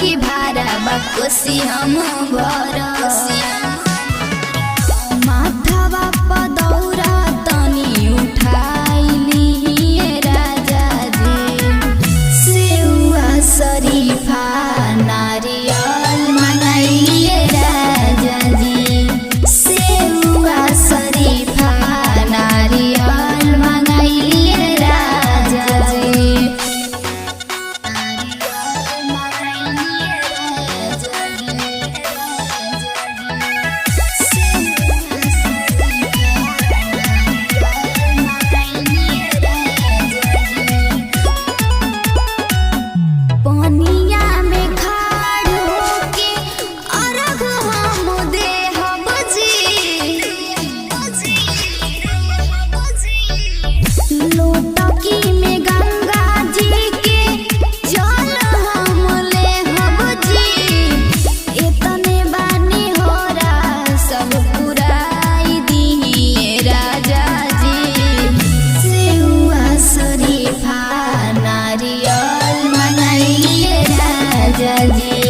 की भारा बकोसी हम भर माथवा पदौरा तनी उठाइली राजा जी सेउआ शरीफा नारियल मंगाइए राजा जी सेउआ शरीफा नारियल मंगाइए राजा जी पनिया में खाड़ होके अरग हम देहब जी लोटकी में गंगा जी के जल हम लेहब जी इतने बानी होरा सब पुराई दिए राजा जी सेउआ शरीफा नारियल मंगाइए राजा जी।